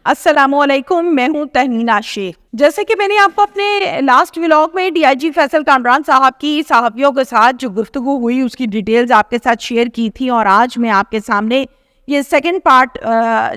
السلام علیکم، میں ہوں تہمینہ شیخ۔ جیسے کہ میں نے آپ کو اپنے لاسٹ ولاگ میں ڈی آئی جی فیصل کامران صاحب کی صحافیوں کے ساتھ جو گفتگو ہوئی اس کی ڈیٹیلز آپ کے ساتھ شیئر کی تھی، اور آج میں آپ کے سامنے یہ سیکنڈ پارٹ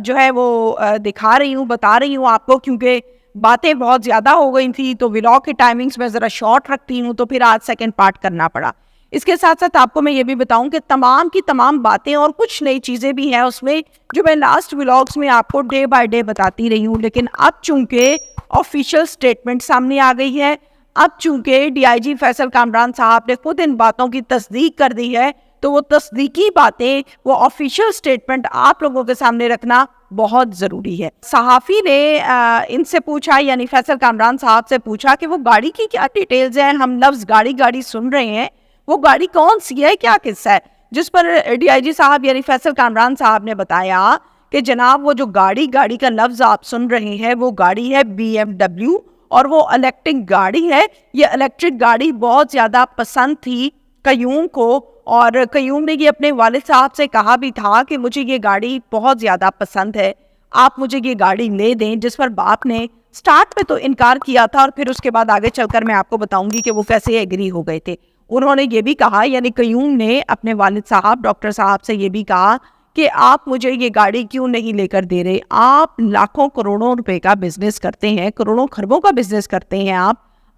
جو ہے وہ دکھا رہی ہوں، بتا رہی ہوں آپ کو، کیونکہ باتیں بہت زیادہ ہو گئی تھی تو ولاگ کی ٹائمنگز میں ذرا شارٹ رکھتی ہوں، تو پھر آج سیکنڈ پارٹ کرنا پڑا۔ اس کے ساتھ ساتھ آپ کو میں یہ بھی بتاؤں کہ تمام کی تمام باتیں اور کچھ نئی چیزیں بھی ہیں اس میں جو میں لاسٹ ولاگز میں آپ کو ڈے بائی ڈے بتاتی رہی ہوں، لیکن اب چونکہ آفیشیل سٹیٹمنٹ سامنے آ گئی ہے، اب چونکہ ڈی آئی جی فیصل کامران صاحب نے خود ان باتوں کی تصدیق کر دی ہے، تو وہ تصدیقی باتیں، وہ آفیشیل سٹیٹمنٹ آپ لوگوں کے سامنے رکھنا بہت ضروری ہے۔ صحافی نے ان سے پوچھا، یعنی فیصل کامران صاحب سے پوچھا کہ وہ گاڑی کی کیا ڈیٹیلز ہیں، ہم لفظ گاڑی گاڑی سن رہے ہیں، وہ گاڑی کون سی ہے، کیا قصہ ہے؟ جس پر ڈی آئی جی صاحب یعنی فیصل کامران صاحب نے بتایا کہ جناب وہ جو گاڑی کا لفظ آپ سن رہے ہیں وہ گاڑی ہے BMW، اور وہ الیکٹرک گاڑی ہے۔ یہ الیکٹرک گاڑی بہت زیادہ پسند تھی قیوم کو، اور قیوم نے یہ اپنے والد صاحب سے کہا بھی تھا کہ مجھے یہ گاڑی بہت زیادہ پسند ہے، آپ مجھے یہ گاڑی لے دیں، جس پر باپ نے سٹارٹ میں تو انکار کیا تھا، اور پھر اس کے بعد آگے چل کر میں آپ کو بتاؤں گی کہ وہ کیسے ایگری ہو گئے تھے۔ انہوں نے یہ بھی کہا، یعنی قیوم نے اپنے والد صاحب ڈاکٹر صاحب سے یہ بھی کہا کہ آپ مجھے یہ گاڑی کیوں نہیں لے کر دے رہے، آپ لاکھوں کروڑوں روپے کا بزنس کرتے ہیں، کروڑوں خربوں کا بزنس کرتے ہیں،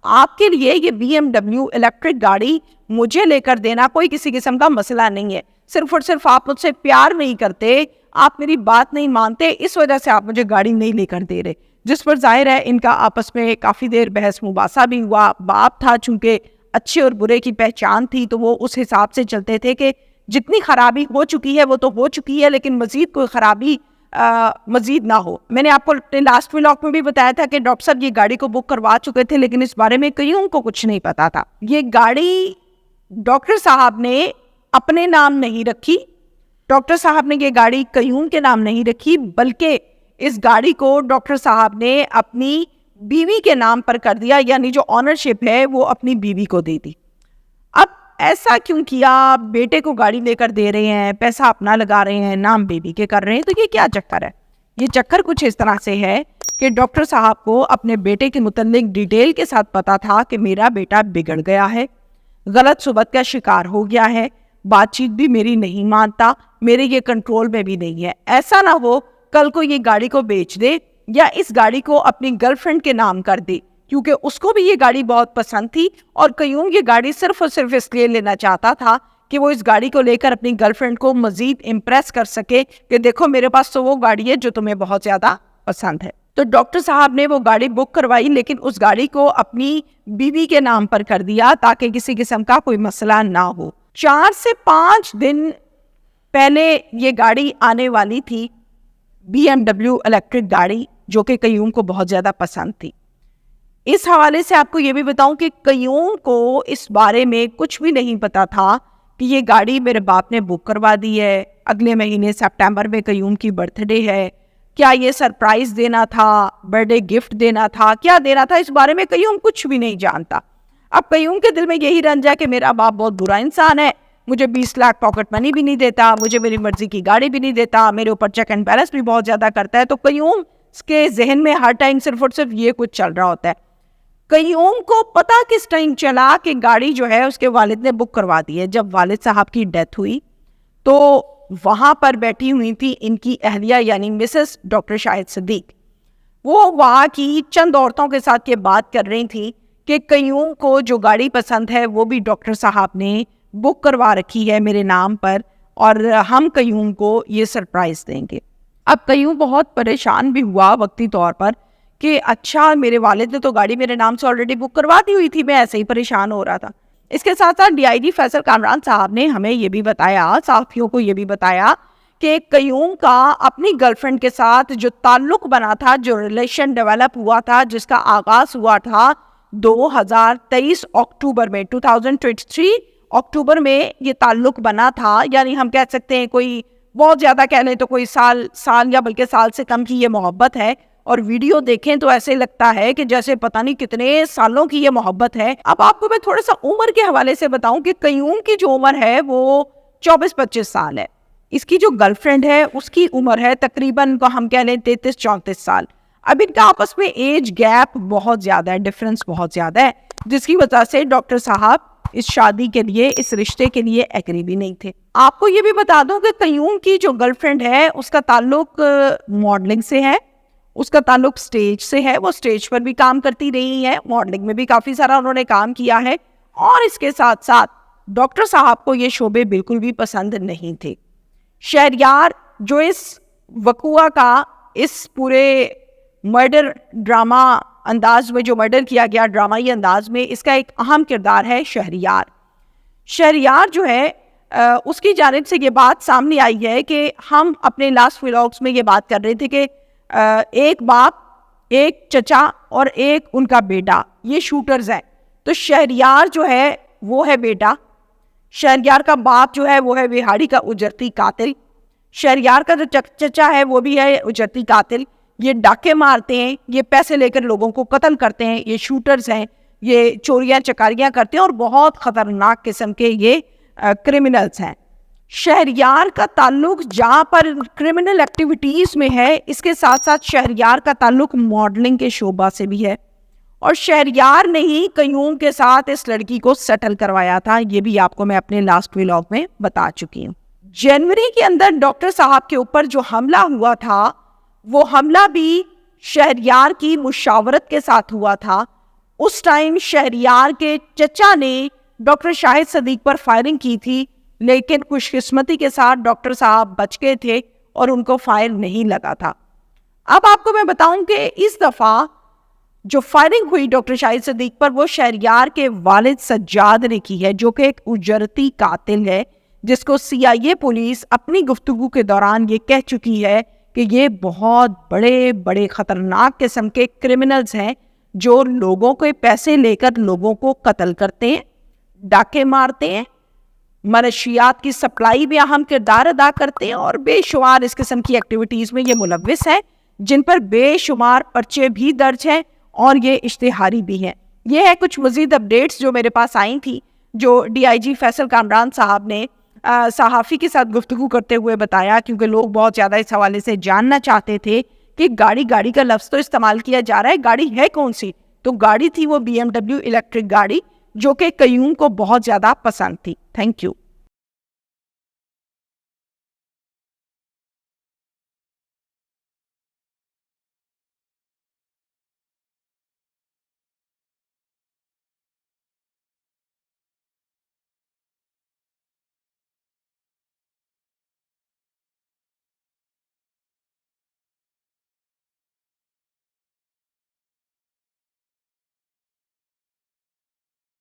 آپ کے لیے یہ BMW الیکٹرک گاڑی مجھے لے کر دینا کوئی کسی قسم کا مسئلہ نہیں ہے، صرف اور صرف آپ مجھ سے پیار نہیں کرتے، آپ میری بات نہیں مانتے، اس وجہ سے آپ مجھے گاڑی نہیں لے کر دے رہے۔ جس پر ظاہر ہے ان کا آپس میں کافی دیر بحث مباحثہ بھی ہوا۔ باپ تھا چونکہ اچھے اور برے کی پہچان تھی، تو وہ اس حساب سے چلتے تھے کہ جتنی خرابی ہو چکی ہے وہ تو ہو چکی ہے، لیکن مزید کوئی خرابی مزید نہ ہو۔ میں نے آپ کو لاسٹ ولاگ میں بھی بتایا تھا کہ ڈاکٹر صاحب یہ گاڑی کو بک کروا چکے تھے، لیکن اس بارے میں قیوم کو کچھ نہیں پتا تھا۔ یہ گاڑی ڈاکٹر صاحب نے اپنے نام نہیں رکھی، ڈاکٹر صاحب نے یہ گاڑی قیوم کے نام نہیں رکھی، بلکہ اس گاڑی کو ڈاکٹر صاحب نے اپنی بیوی کے نام پر کر دیا، یعنی جو آنرشپ ہے وہ اپنی بیوی کو دے دی۔ اب ایسا کیوں کیا؟ بیٹے کو گاڑی لے کر دے رہے ہیں، پیسہ اپنا لگا رہے ہیں، نام بیوی کے کر رہے ہیں، تو یہ کیا چکر ہے؟ یہ چکر کچھ اس طرح سے ہے کہ ڈاکٹر صاحب کو اپنے بیٹے کے متعلق ڈیٹیل کے ساتھ پتا تھا کہ میرا بیٹا بگڑ گیا ہے، غلط صحبت کا شکار ہو گیا ہے، بات چیت بھی میری نہیں مانتا، میرے یہ کنٹرول میں بھی نہیں ہے، ایسا نہ ہو کل کو یہ گاڑی کو بیچ دے یا اس گاڑی کو اپنی گرل فرینڈ کے نام کر دے، کیونکہ اس کو بھی یہ گاڑی بہت پسند تھی، اور قیوم یہ گاڑی صرف اور صرف اس لیے لینا چاہتا تھا کہ وہ اس گاڑی کو لے کر اپنی گرل فرینڈ کو مزید امپریس کر سکے کہ دیکھو میرے پاس تو وہ گاڑی ہے جو تمہیں بہت زیادہ پسند ہے۔ تو ڈاکٹر صاحب نے وہ گاڑی بک کروائی، لیکن اس گاڑی کو اپنی بیوی کے نام پر کر دیا تاکہ کسی قسم کا کوئی مسئلہ نہ ہو۔ 4 سے 5 دن پہلے یہ گاڑی آنے والی تھی، BMW الیکٹرک گاڑی، جو کہ قیوم کو بہت زیادہ پسند تھی۔ اس حوالے سے آپ کو یہ بھی بتاؤں کہ قیوم کو اس بارے میں کچھ بھی نہیں پتا تھا کہ یہ گاڑی میرے باپ نے بک کروا دی ہے، اگلے مہینے سپٹمبر میں قیوم کی برتھ ڈے ہے، کیا یہ سرپرائز دینا تھا، برتھ ڈے گفٹ دینا تھا، کیا دینا تھا، اس بارے میں قیوم کچھ بھی نہیں جانتا۔ اب قیوم کے دل میں یہی رنج ہے کہ میرا باپ بہت برا انسان ہے، مجھے 20 لاکھ پاکٹ منی بھی نہیں دیتا، مجھے میری مرضی کی گاڑی بھی نہیں دیتا، میرے اوپر چیک اینڈ بیلنس بھی بہت زیادہ کرتا ہے۔ تو قیوم کے ذہن میں ہر ٹائم صرف اور صرف یہ کچھ چل رہا ہوتا ہے۔ قیوم کو پتا کس ٹائم چلا کہ گاڑی جو ہے اس کے والد نے بک کروا دی ہے؟ جب والد صاحب کی ڈیتھ ہوئی تو وہاں پر بیٹھی ہوئی تھی ان کی اہلیہ یعنی مسز ڈاکٹر شاہد صدیق، وہ وہاں کی چند عورتوں کے ساتھ یہ بات کر رہی تھی کہ قیوم کو جو گاڑی پسند ہے وہ بھی ڈاکٹر صاحب نے بک کروا رکھی ہے میرے نام پر، اور ہم قیوم کو یہ سرپرائز دیں گے۔ اب قیوم بہت پریشان بھی ہوا وقتی طور پر کہ اچھا میرے والد نے تو گاڑی میرے نام سے آلریڈی بک کروا دی ہوئی تھی، میں ایسے ہی پریشان ہو رہا تھا۔ اس کے ساتھ ساتھ ڈی آئی جی فیصل کامران صاحب نے ہمیں یہ بھی بتایا، صحافیوں کو یہ بھی بتایا کہ قیوم کا اپنی گرل فرینڈ کے ساتھ جو تعلق بنا تھا، جو ریلیشن ڈیولپ ہوا تھا، جس کا آغاز ہوا تھا 2023 اکتوبر میں، 2023 اکتوبر میں یہ تعلق بنا تھا، یعنی ہم کہہ سکتے ہیں کوئی بہت زیادہ کہہ لیں تو کوئی سال یا بلکہ سال سے کم کی یہ محبت ہے، اور ویڈیو دیکھیں تو ایسے لگتا ہے کہ جیسے پتہ نہیں کتنے سالوں کی یہ محبت ہے۔ اب آپ کو میں تھوڑا سا عمر کے حوالے سے بتاؤں کہ قیوم کی جو عمر ہے وہ 24-25 سال ہے، اس کی جو گرل فرینڈ ہے اس کی عمر ہے تقریباً کو ہم کہہ لیں 33-34 سال. اب ان کا آپس میں ایج گیپ بہت زیادہ ہے, ڈفرینس بہت زیادہ ہے, جس کی وجہ سے ڈاکٹر صاحب اس شادی کے لیے, اس رشتے کے لیے ایگری بھی نہیں تھے. آپ کو یہ بھی بتا دوں کہ قیوم کی جو گرل فرینڈ ہے اس کا تعلق ماڈلنگ سے ہے, اس کا تعلق سٹیج سے ہے, وہ سٹیج پر بھی کام کرتی رہی ہے, ماڈلنگ میں بھی کافی سارا انہوں نے کام کیا ہے, اور اس کے ساتھ ساتھ ڈاکٹر صاحب کو یہ شعبے بالکل بھی پسند نہیں تھے. شہریار جو اس وقوعہ کا, اس پورے مرڈر ڈرامہ انداز میں جو مرڈر کیا گیا ڈرامائی انداز میں, اس کا ایک اہم کردار ہے شہریار. شہریار جو ہے اس کی جانب سے یہ بات سامنے آئی ہے کہ ہم اپنے لاسٹ ولاگس میں یہ بات کر رہے تھے کہ ایک باپ, ایک چچا اور ایک ان کا بیٹا یہ شوٹرز ہیں. تو شہریار جو ہے وہ ہے بیٹا, شہریار کا باپ جو ہے وہ ہے بہاڑی کا اجرتی قاتل, شہریار کا جو چچا ہے وہ بھی ہے اجرتی قاتل. یہ ڈاکے مارتے ہیں, یہ پیسے لے کر لوگوں کو قتل کرتے ہیں, یہ شوٹرز ہیں, یہ چوریاں چکاریاں کرتے ہیں اور بہت خطرناک قسم کے یہ کرمنلز ہیں. شہریار کا تعلق جہاں پر کرمنل ایکٹیویٹیز میں ہے, اس کے ساتھ ساتھ شہریار کا تعلق ماڈلنگ کے شعبہ سے بھی ہے, اور شہریار نے ہی قیوم کے ساتھ اس لڑکی کو سیٹل کروایا تھا. یہ بھی آپ کو میں اپنے لاسٹ ولاگ میں بتا چکی ہوں. جنوری کے اندر ڈاکٹر صاحب کے اوپر جو حملہ ہوا تھا وہ حملہ بھی شہریار کی مشاورت کے ساتھ ہوا تھا. اس ٹائم شہریار کے چچا نے ڈاکٹر شاہد صدیق پر فائرنگ کی تھی, لیکن خوش قسمتی کے ساتھ ڈاکٹر صاحب بچ گئے تھے اور ان کو فائر نہیں لگا تھا. اب آپ کو میں بتاؤں کہ اس دفعہ جو فائرنگ ہوئی ڈاکٹر شاہد صدیق پر وہ شہریار کے والد سجاد نے کی ہے, جو کہ ایک اجرتی قاتل ہے, جس کو CIA پولیس اپنی گفتگو کے دوران یہ کہہ چکی ہے کہ یہ بہت بڑے بڑے خطرناک قسم کے کرمنلز ہیں جو لوگوں کے پیسے لے کر لوگوں کو قتل کرتے ہیں, ڈاکے مارتے ہیں, منشیات کی سپلائی میں اہم کردار ادا کرتے ہیں, اور بے شمار اس قسم کی ایکٹیویٹیز میں یہ ملوث ہیں, جن پر بے شمار پرچے بھی درج ہیں اور یہ اشتہاری بھی ہیں. یہ ہے کچھ مزید اپڈیٹس جو میرے پاس آئی تھی, جو DIG فیصل کامران صاحب نے صحافی کے ساتھ گفتگو کرتے ہوئے بتایا, کیونکہ لوگ بہت زیادہ اس حوالے سے جاننا چاہتے تھے کہ گاڑی کا لفظ تو استعمال کیا جا رہا ہے, گاڑی ہے کون سی؟ تو گاڑی تھی وہ BMW الیکٹرک گاڑی, جو کہ قیوم کو بہت زیادہ پسند تھی. Thank you.